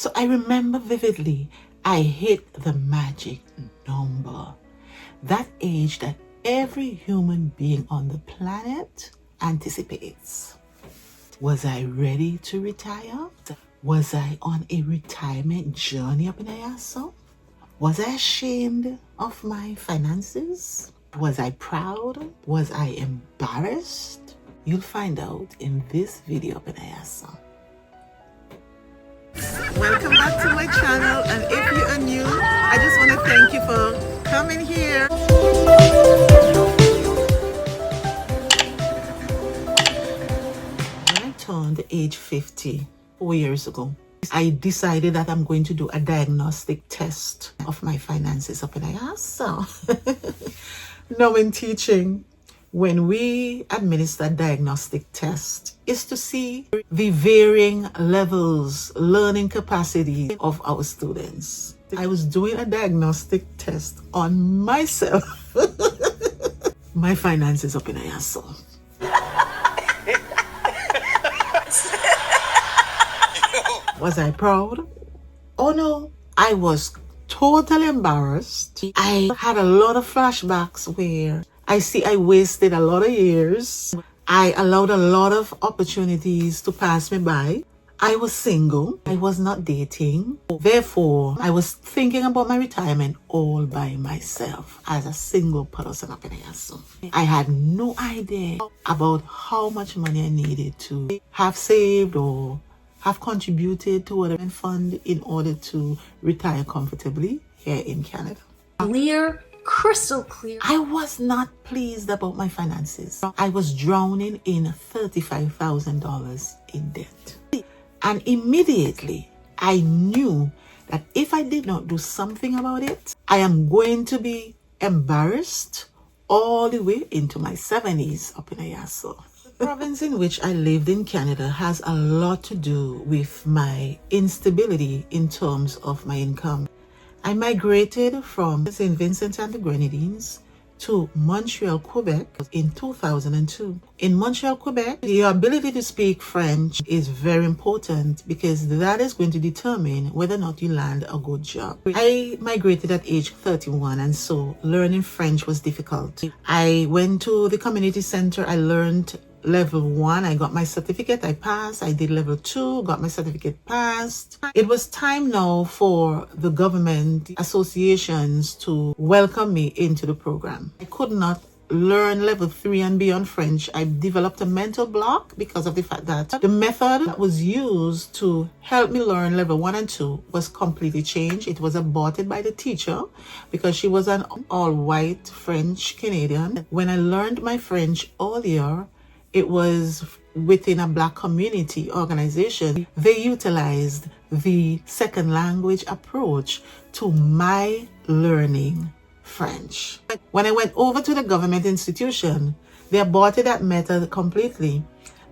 So I remember vividly, I hit the magic number. That age that every human being on the planet anticipates. Was I ready to retire? Was I on a retirement journey up in Ayaso? Was I ashamed of my finances? Was I proud? Was I embarrassed? You'll find out in this video up in Ayaso. Welcome back to my channel, and if you are new, I just want to thank you for coming here. When I turned age 50 4 years ago, I decided that I'm going to do a diagnostic test of my finances up in Ayaso. Now in teaching, when we administer diagnostic test, is to see the varying levels, learning capacity of our students. I was doing a diagnostic test on myself. My finances up in Ayaso. Was I proud? Oh no, I was totally embarrassed. I had a lot of flashbacks where I see I wasted a lot of years. I allowed a lot of opportunities to pass me by. I was single. I was not dating. Therefore, I was thinking about my retirement all by myself as a single person up in Ayaso. I had no idea about how much money I needed to have saved or have contributed to whatever fund in order to retire comfortably here in Canada. Clear, crystal clear. I was not pleased about my finances. I was drowning in $35,000 in debt. And immediately I knew that if I did not do something about it, I am going to be embarrassed all the way into my 70s up in Ayaso. The province in which I lived in Canada has a lot to do with my instability in terms of my income. I migrated from St. Vincent and the Grenadines to Montreal, Quebec in 2002. In Montreal, Quebec, the ability to speak French is very important because that is going to determine whether or not you land a good job. I migrated at age 31, and so learning French was difficult. I went to the community center. I learned level 1, I got my certificate, I passed. I did level 2, got my certificate, passed. It was time now for the government associations to welcome me into the program. I could not learn level 3 and beyond French. I developed a mental block because of the fact that the method that was used to help me learn level 1 and 2 was completely changed. It was aborted by the teacher because she was an all-white French Canadian. When I learned my French earlier, it was within a Black community organization. They utilized the second language approach to my learning French. When I went over to the government institution, they aborted that method completely,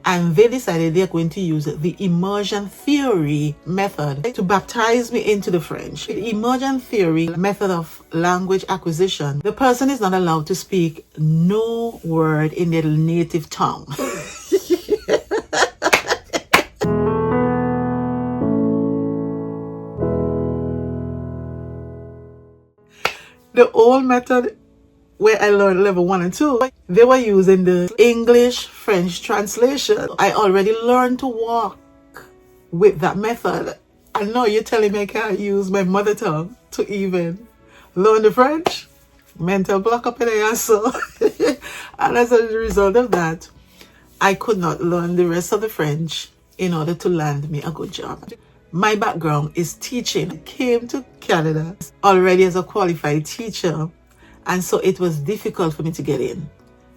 and they decided they're going to use the immersion theory method to baptize me into the French. The immersion theory method of language acquisition, the person is not allowed to speak no word in their native tongue. The old method where I learned level 1 and 2, they were using the English-French translation. I already learned to walk with that method. And now you're telling me I can't use my mother tongue to even learn the French? Mental block up in there, so. And as a result of that, I could not learn the rest of the French in order to land me a good job. My background is teaching. I came to Canada already as a qualified teacher, and so it was difficult for me to get in.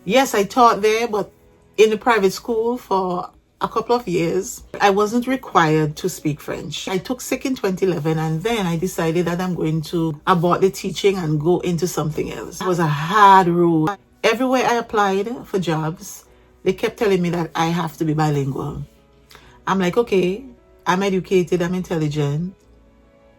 Yes, I taught there, but in a private school for a couple of years. I wasn't required to speak French. I took sick in 2011, and then I decided that I'm going to abort the teaching and go into something else. It was a hard road. Everywhere I applied for jobs, they kept telling me that I have to be bilingual. I'm like, okay, I'm educated, I'm intelligent,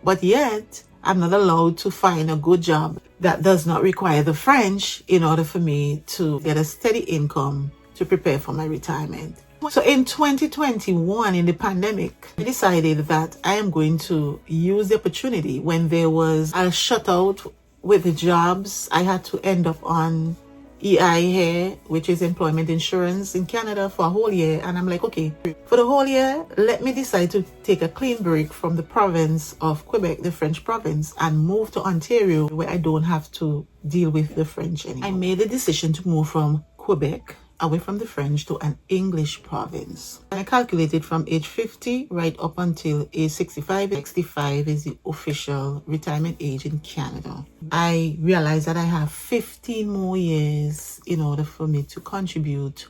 but yet I'm not allowed to find a good job that does not require the French in order for me to get a steady income to prepare for my retirement. So in 2021, in the pandemic, I decided that I am going to use the opportunity when there was a shutout with the jobs. I had to end up on EI here, which is employment insurance in Canada, for a whole year. And I'm like, okay, for the whole year, let me decide to take a clean break from the province of Quebec, the French province, and move to Ontario, where I don't have to deal with the French anymore. I made the decision to move from Quebec, away from the French, to an English province. And I calculated from age 50 right up until age 65. 65 is the official retirement age in Canada. I realized that I have 15 more years in order for me to contribute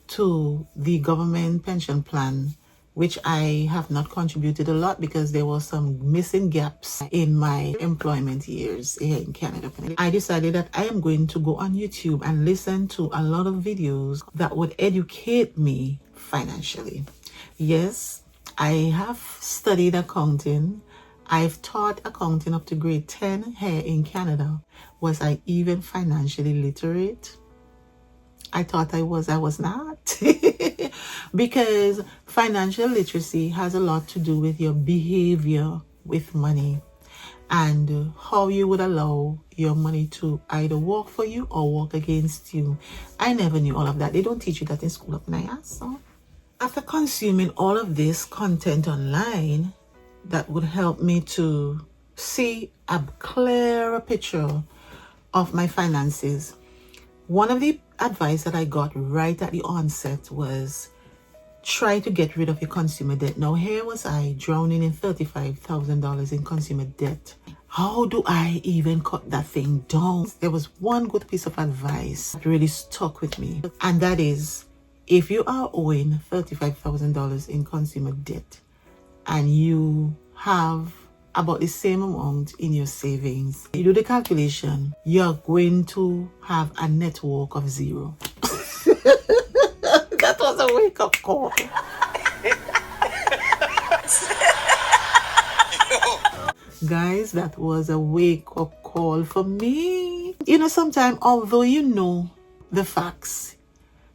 to the government pension plan, which I have not contributed a lot because there were some missing gaps in my employment years here in Canada. I decided that I am going to go on YouTube and listen to a lot of videos that would educate me financially. Yes, I have studied accounting. I've taught accounting up to grade 10 here in Canada. Was I even financially literate? I thought I was not. Because financial literacy has a lot to do with your behavior with money and how you would allow your money to either work for you or work against you. I never knew all of that. They don't teach you that in school up in so. After consuming all of this content online that would help me to see a clearer picture of my finances, one of the advice that I got right at the onset was try to get rid of your consumer debt. Now here was I drowning in $35,000 in consumer debt. How do I even cut that thing down? There was one good piece of advice that really stuck with me, and that is, if you are owing $35,000 in consumer debt and you have about the same amount in your savings, you do the calculation, you're going to have a net worth of 0. That was a wake-up call. Guys, that was a wake-up call for me. You know, sometimes, although you know the facts,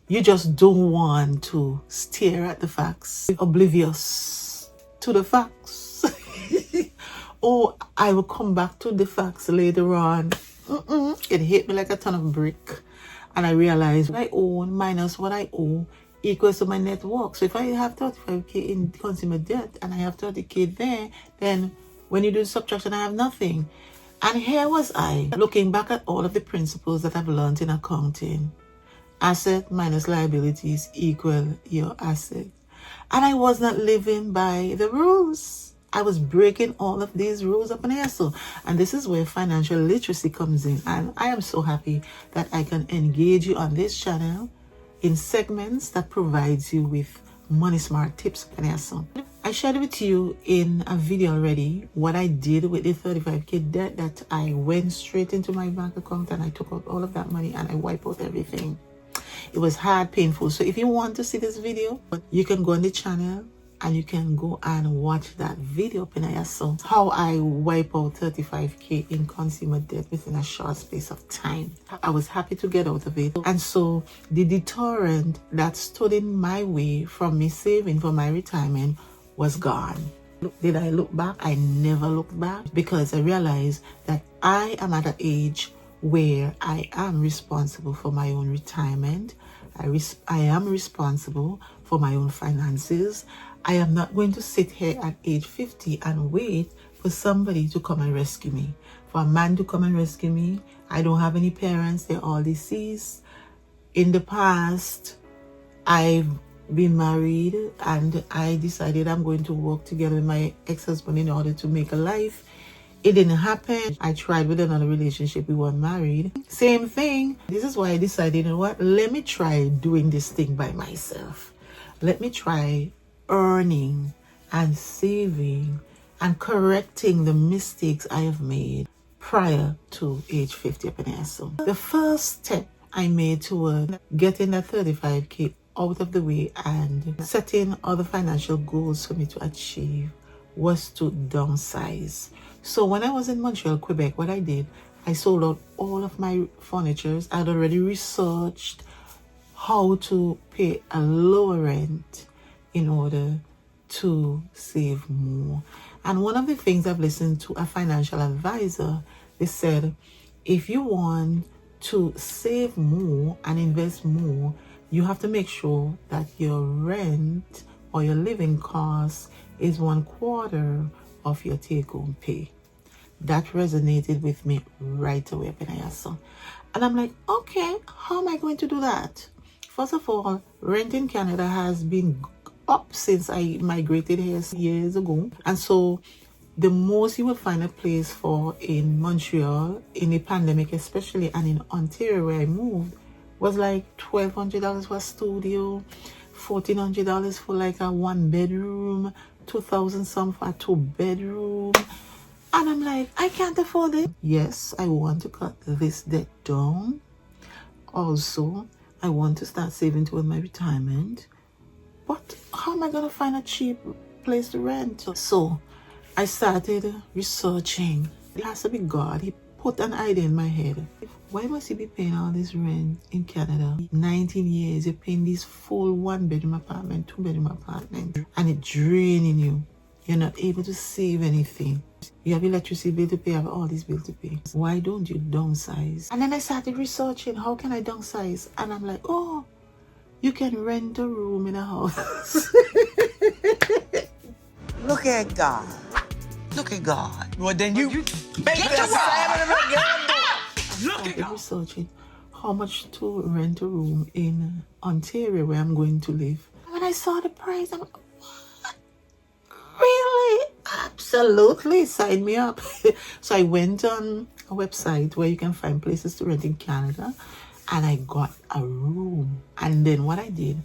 you just don't want to stare at the facts, oblivious to the facts. Oh, I will come back to the facts later on. It hit me like a ton of brick. And I realized what I own minus what I owe equals to my net worth. So if I have 35K in consumer debt and I have 30K there, then when you do the subtraction, I have nothing. And here was I, looking back at all of the principles that I've learned in accounting. Asset minus liabilities equal your asset. And I was not living by the rules. I was breaking all of these rules up in here. So, and this is where financial literacy comes in. And I am so happy that I can engage you on this channel in segments that provides you with money smart tips up in here. So, I shared with you in a video already what I did with the 35K debt, that I went straight into my bank account and I took out all of that money and I wiped out everything. It was hard, painful. So if you want to see this video, you can go on the channel and you can go and watch that video up in here. So how I wipe out 35K in consumer debt within a short space of time. I was happy to get out of it. And so the deterrent that stood in my way from me saving for my retirement was gone. Did I look back? I never looked back, because I realized that I am at an age where I am responsible for my own retirement. I am responsible for my own finances. I am not going to sit here at age 50 and wait for somebody to come and rescue me. For a man to come and rescue me. I don't have any parents. They're all deceased. In the past, I've been married and I decided I'm going to work together with my ex-husband in order to make a life. It didn't happen. I tried with another relationship. We weren't married. Same thing. This is why I decided, you know what? Let me try doing this thing by myself. Let me try earning and saving and correcting the mistakes I have made prior to age 50 up in here. So the first step I made toward getting that 35K out of the way and setting other financial goals for me to achieve was to downsize. So when I was in Montreal, Quebec, what I did, I sold out all of my furnitures. I'd already researched how to pay a lower rent in order to save more. And one of the things I've listened to a financial advisor, they said, if you want to save more and invest more, you have to make sure that your rent or your living cost is 1/4 of your take-home pay. That resonated with me right away when I saw. And I'm like, okay, how am I going to do that? First of all, rent in Canada has been up since I migrated here years ago. And so the most you will find a place for in Montreal in the pandemic especially, and in Ontario where I moved, was like $1,200 for a studio, $1,400 for like a 1-bedroom, $2,000 some for a 2-bedroom. And I'm like, I can't afford it. Yes, I want to cut this debt down. Also, I want to start saving toward my retirement. But how am I going to find a cheap place to rent? So I started researching. It has to be God. He put an idea in my head. Why must you be paying all this rent in Canada? 19 years, you're paying this full 1-bedroom apartment, 2-bedroom apartment, and it's draining you. You're not able to save anything. You have electricity bill to pay, you have all these bills to pay. Why don't you downsize? And then I started researching, how can I downsize? And I'm like, oh, you can rent a room in a house. Look at God. Look at God. Well, then you make that Look at God. Researching how much to rent a room in Ontario where I'm going to live. When I saw the price, I'm like, what? Really? Absolutely, sign me up. So I went on a website where you can find places to rent in Canada, and I got a room. And then what I did,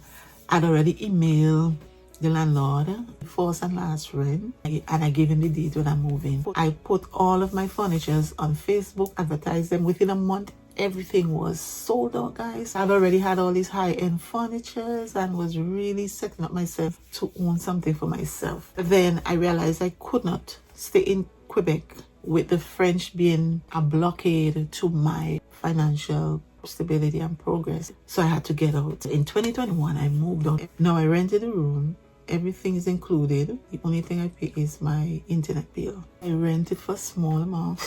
I'd already emailed the landlord first and last rent, and I gave him the date when I'm moving. I put all of my furnitures on Facebook, advertised them. Within a month, everything was sold out, guys. I've already had all these high-end furnitures and was really setting up myself to own something for myself. Then I realized I could not stay in Quebec with the French being a blockade to my financial stability and progress. So I had to get out. In 2021, I moved on. Now I rented a room. Everything is included. The only thing I pay is my internet bill. I rented for a small amount.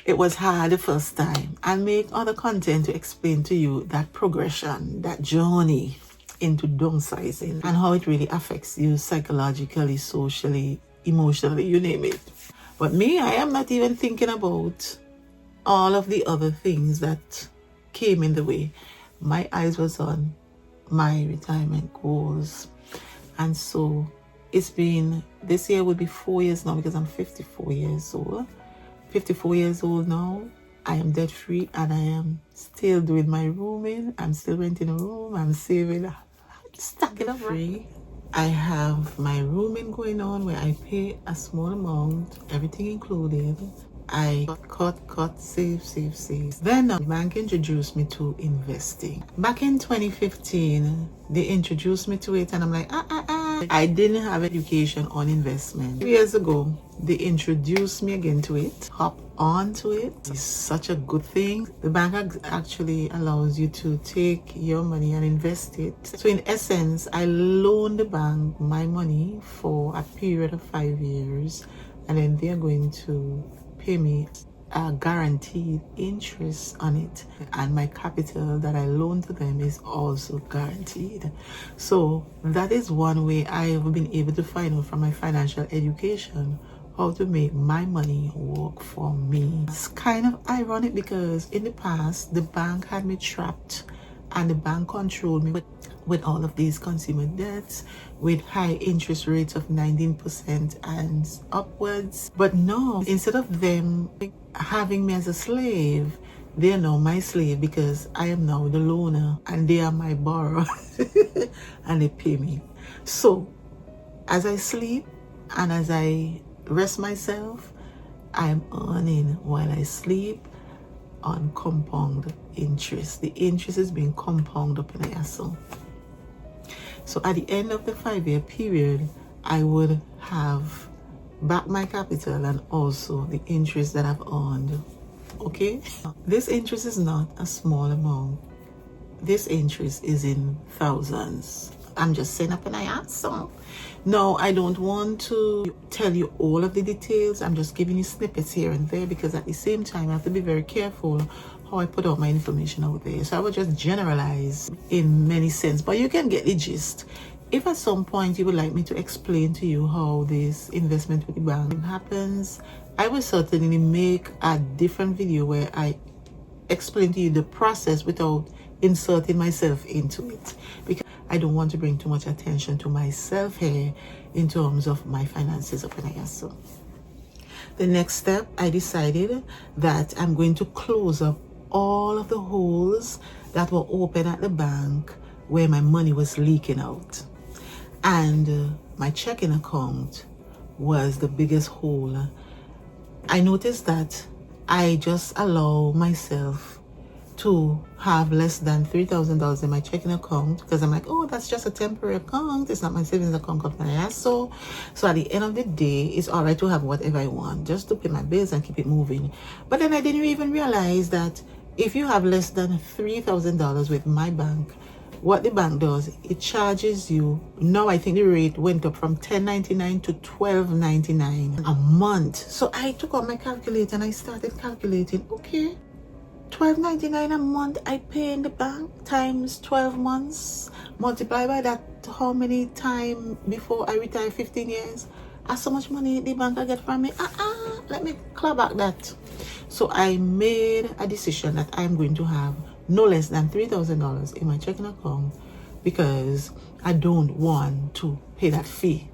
It was hard the first time. I'll make other content to explain to you that progression, that journey into downsizing, and how it really affects you psychologically, socially, emotionally, you name it. But me, I am not even thinking about all of the other things that came in the way. My eyes was on my retirement goals. And so it's been, this year will be 4 years now because I'm 54 years old. 54 years old now. I am debt free and I am still doing my rooming. I'm still renting a room. I'm saving, stacking up free. I have my rooming going on where I pay a small amount, everything included. I cut, save. Then the bank introduced me to investing. Back in 2015, they introduced me to it and I'm like, I didn't have education on investment. 2 years ago, they introduced me again to it, hop onto it. It's such a good thing. The bank actually allows you to take your money and invest it. So in essence, I loaned the bank my money for a period of 5 years, and then they're going to pay me a guaranteed interest on it, and my capital that I loan to them is also guaranteed. So that is one way I have been able to find out from my financial education how to make my money work for me. It's kind of ironic because in the past the bank had me trapped and the bank controlled me with all of these consumer debts with high interest rates of 19% and upwards. But no, instead of them having me as a slave, they are now my slave because I am now the loaner and they are my borrower and they pay me. So as I sleep and as I rest myself, I'm earning while I sleep on compound interest. The interest is being compounded up in a asset. So at the end of the 5-year period, I would have back my capital and also the interest that I've earned okay? This interest is not a small amount. This interest is in thousands. I'm just saying up and I answer. No, I don't want to tell you all of the details. I'm just giving you snippets here and there because at the same time I have to be very careful how I put out my information out there. So I will just generalize in many sense, but you can get the gist. If at some point you would like me to explain to you how this investment with the bank happens, I will certainly make a different video where I explain to you the process without inserting myself into it, because I don't want to bring too much attention to myself here in terms of my finances of NISO. The next step, I decided that I'm going to close up all of the holes that were open at the bank where my money was leaking out. And my checking account was the biggest hole. I noticed that I just allow myself to have less than $3,000 in my checking account because I'm like, oh, that's just a temporary account. It's not my savings account of NISO. So at the end of the day, it's all right to have whatever I want, just to pay my bills and keep it moving. But then I didn't even realize that if you have less than $3,000 with my bank, what the bank does, it charges you. Now I think the rate went up from $10.99 to $12.99 a month. So I took out my calculator and I started calculating, okay, $12.99 a month I pay in the bank times 12 months, multiply by that how many time before I retire, 15 years. That's so much money the bank I get from me. Let me claw back that. So I made a decision that I'm going to have no less than $3,000 in my checking account because I don't want to pay that fee.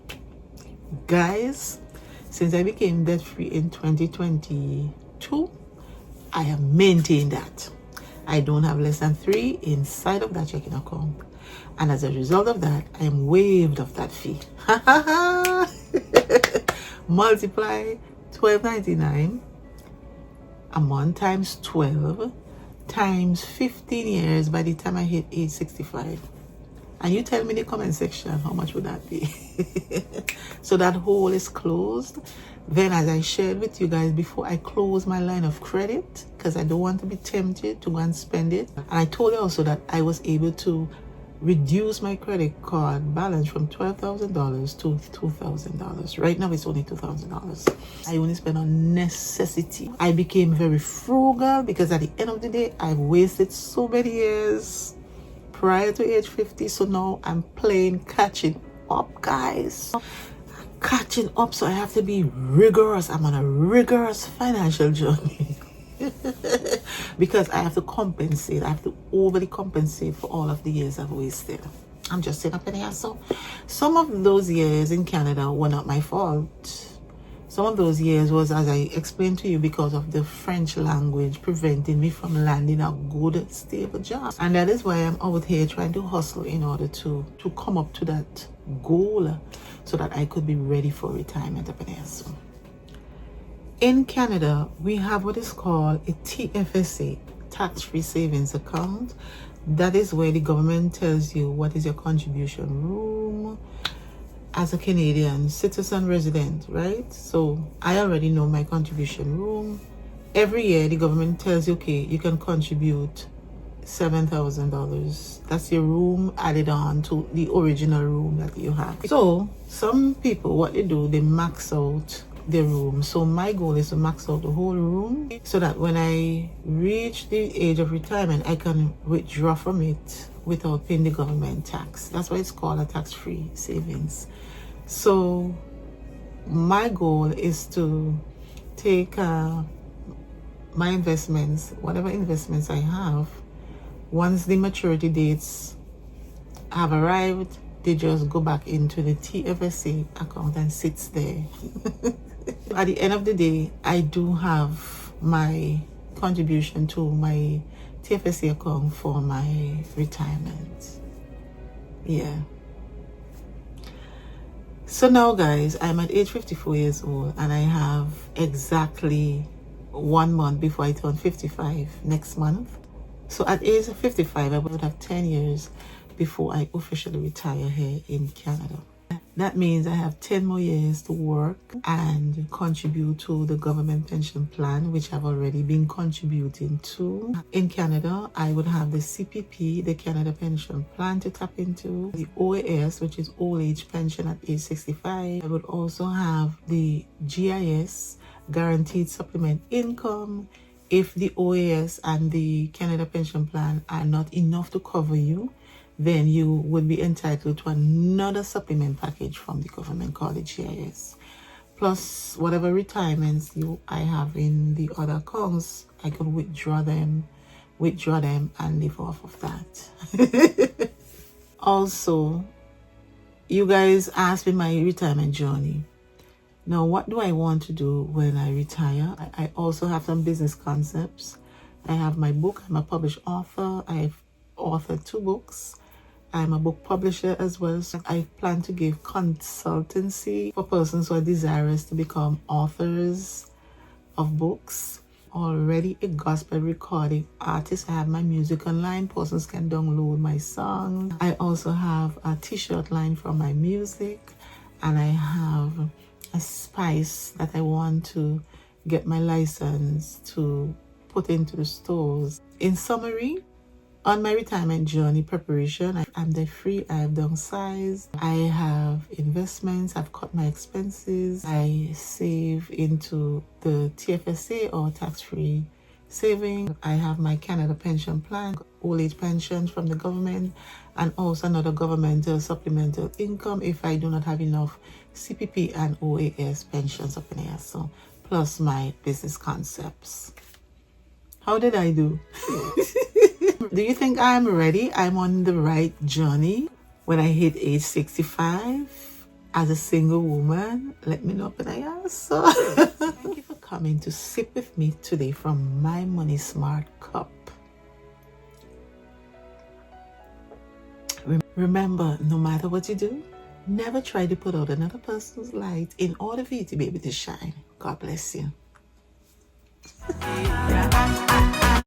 Guys, since I became debt free in 2022, I have maintained that. I don't have less than 3 inside of that checking account. And as a result of that, I am waived of that fee. Multiply $12.99 a month times 12 times 15 years by the time I hit age 65. And you tell me in the comment section how much would that be. So that hole is closed. Then, as I shared with you guys before, I close my line of credit because I don't want to be tempted to go and spend it. And I told you also that I was able to reduce my credit card balance from $12,000 to $2,000. Right now it's only $2,000. I only spend on necessity. I became very frugal because at the end of the day, I've wasted so many years prior to age 50. So now I'm playing catching up, guys. Catching up, so I have to be rigorous. I'm on a rigorous financial journey because I have to compensate. I have to overly compensate for all of the years I've wasted. I'm just saying up in here. So some of those years in Canada were not my fault. Some of those years was, as I explained to you, because of the French language preventing me from landing a good, stable job. And that is why I'm out here trying to hustle in order to come up to that goal so that I could be ready for retirement up in here soon. In Canada, we have what is called a TFSA, tax-free savings account. That is where the government tells you what is your contribution room as a Canadian citizen resident, right? So I already know my contribution room. Every year the government tells you, okay, you can contribute $7,000. That's your room added on to the original room that you have. So some people, what they do, they max out their room. So my goal is to max out the whole room so that when I reach the age of retirement, I can withdraw from it without paying the government tax. That's why it's called a tax-free savings. So my goal is to take my investments, whatever investments I have, once the maturity dates have arrived, they just go back into the TFSA account and sits there. At the end of the day, I do have my contribution to my TFSA account for my retirement. Yeah. So now, guys, I'm at age 54 years old and I have exactly 1 month before I turn 55 next month. So at age 55, I would have 10 years before I officially retire here in Canada. That means I have 10 more years to work and contribute to the government pension plan, which I've already been contributing to. In Canada, I would have the CPP, the Canada Pension Plan, to tap into, the OAS, which is old age pension at age 65. I would also have the GIS, Guaranteed Supplement Income. If the OAS and the Canada Pension Plan are not enough to cover you, then you would be entitled to another supplement package from the government called the GIS. Plus, whatever retirements I have in the other accounts, I could withdraw them and live off of that. Also, you guys asked me my retirement journey. Now, what do I want to do when I retire? I also have some business concepts. I have my book. I'm a published author. I've authored 2 books. I'm a book publisher as well. So I plan to give consultancy for persons who are desirous to become authors of books. Already a gospel recording artist. I have my music online. Persons can download my songs. I also have a t-shirt line for my music. And I have a spice that I want to get my license to put into the stores. In summary, on my retirement journey preparation, I'm debt free, I have downsized, I have investments, I've cut my expenses, I save into the TFSA or tax-free saving. I have my Canada pension plan, old age pensions from the government, and also another governmental supplemental income if I do not have enough CPP and OAS pensions up in here. So, plus my business concepts. How did I do? Do you think I'm ready? I'm on the right journey. When I hit age 65 as a single woman, let me know when I answer. Thank you for coming to sip with me today from my Money Smart cup. Remember, no matter what you do, never try to put out another person's light in order for you to be able to shine. God bless you.